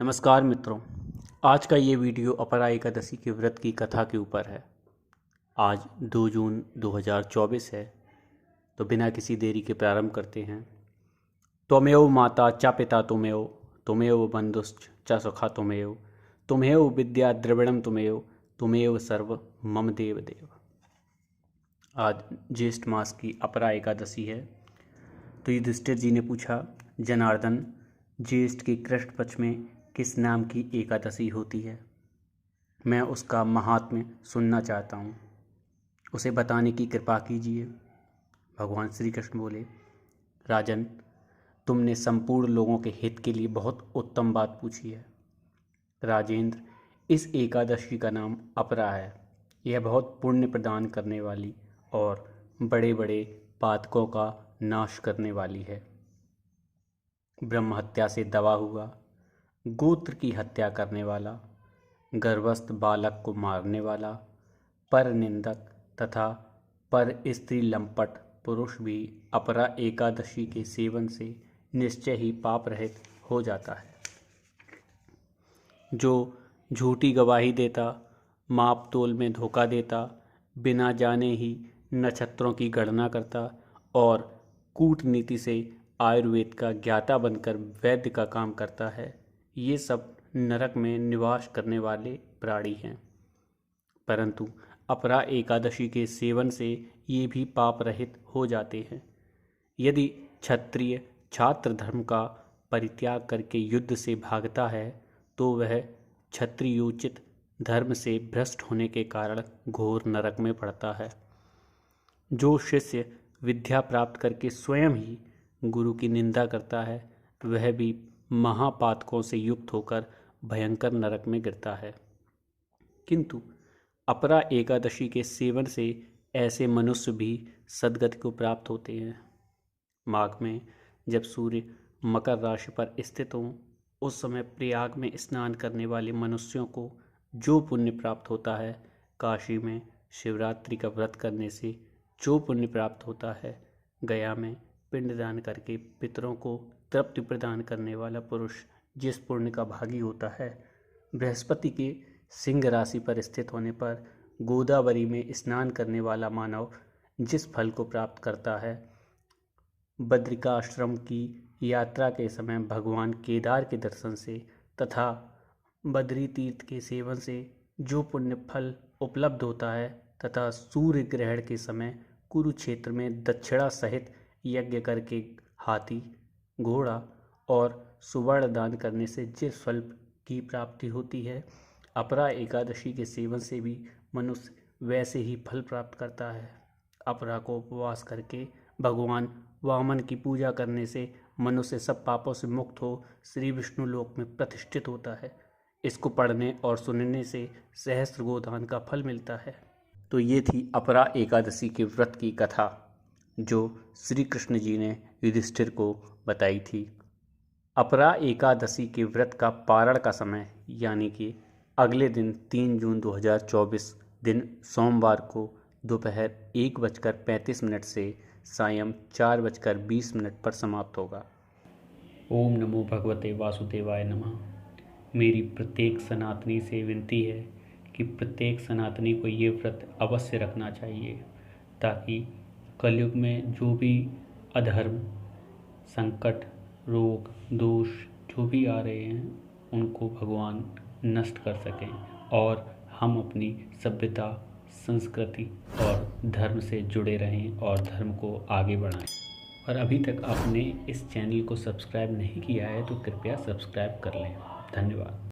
नमस्कार मित्रों। आज का ये वीडियो अपरा एकादशी के व्रत की कथा के ऊपर है। आज 2 जून 2024 है, तो बिना किसी देरी के प्रारंभ करते हैं। त्वमेव माता च पिता त्वमेव, त्वमेव बंधुश्च च सखा त्वमेव, त्वमेव विद्या द्रविणम त्वमेव, त्वमेव सर्व मम देव देव। आज ज्येष्ठ मास की अपरा एकादशी है। तो युधिष्ठिर जी ने पूछा, जनार्दन, ज्येष्ठ के कृष्ण पक्ष में किस नाम की एकादशी होती है? मैं उसका महात्म्य सुनना चाहता हूँ, उसे बताने की कृपा कीजिए। भगवान श्री कृष्ण बोले, राजन, तुमने संपूर्ण लोगों के हित के लिए बहुत उत्तम बात पूछी है। राजेंद्र, इस एकादशी का नाम अपरा है। यह बहुत पुण्य प्रदान करने वाली और बड़े बड़े पातकों का नाश करने वाली है। ब्रह्म हत्या से दवा हुआ, गोत्र की हत्या करने वाला, गर्भस्थ बालक को मारने वाला, पर निंदक तथा पर स्त्री लंपट पुरुष भी अपरा एकादशी के सेवन से निश्चय ही पाप रहित हो जाता है। जो झूठी गवाही देता, माप तोल में धोखा देता, बिना जाने ही नक्षत्रों की गणना करता और कूटनीति से आयुर्वेद का ज्ञाता बनकर वैद्य का काम करता है, ये सब नरक में निवास करने वाले प्राणी हैं। परंतु अपरा एकादशी के सेवन से ये भी पाप रहित हो जाते हैं। यदि क्षत्रिय छात्र धर्म का परित्याग करके युद्ध से भागता है तो वह क्षत्रियोचित धर्म से भ्रष्ट होने के कारण घोर नरक में पड़ता है। जो शिष्य विद्या प्राप्त करके स्वयं ही गुरु की निंदा करता है, वह भी महापातकों से युक्त होकर भयंकर नरक में गिरता है। किंतु अपरा एकादशी के सेवन से ऐसे मनुष्य भी सद्गति को प्राप्त होते हैं। माघ में जब सूर्य मकर राशि पर स्थित हो, उस समय प्रयाग में स्नान करने वाले मनुष्यों को जो पुण्य प्राप्त होता है, काशी में शिवरात्रि का व्रत करने से जो पुण्य प्राप्त होता है, गया में पिंडदान करके पितरों को तृप्ति प्रदान करने वाला पुरुष जिस पुण्य का भागी होता है, बृहस्पति के सिंह राशि पर स्थित होने पर गोदावरी में स्नान करने वाला मानव जिस फल को प्राप्त करता है, बद्रिकाश्रम की यात्रा के समय भगवान केदार के दर्शन से तथा बद्री तीर्थ के सेवन से जो पुण्य फल उपलब्ध होता है, तथा सूर्य ग्रहण के समय कुरुक्षेत्र में दक्षिणा सहित यज्ञ करके हाथी, घोड़ा और सुवर्ण दान करने से जिस फल की प्राप्ति होती है, अपरा एकादशी के सेवन से भी मनुष्य वैसे ही फल प्राप्त करता है। अपरा को उपवास करके भगवान वामन की पूजा करने से मनुष्य सब पापों से मुक्त हो श्री विष्णु लोक में प्रतिष्ठित होता है। इसको पढ़ने और सुनने से सहस्त्र गोदान का फल मिलता है। तो ये थी अपरा एकादशी के व्रत की कथा जो श्री कृष्ण जी ने युधिष्ठिर को बताई थी। अपरा एकादशी के व्रत का पारण का समय यानी कि अगले दिन 3 जून 2024 दिन सोमवार को दोपहर 1:35 से सायं 4:20 पर समाप्त होगा। ओम नमो भगवते वासुदेवाय नमः। मेरी प्रत्येक सनातनी से विनती है कि प्रत्येक सनातनी को ये व्रत अवश्य रखना चाहिए, ताकि कलयुग में जो भी अधर्म, संकट, रोग, दोष जो भी आ रहे हैं, उनको भगवान नष्ट कर सकें और हम अपनी सभ्यता, संस्कृति और धर्म से जुड़े रहें और धर्म को आगे बढ़ाएं। और अभी तक आपने इस चैनल को सब्सक्राइब नहीं किया है तो कृपया सब्सक्राइब कर लें। धन्यवाद।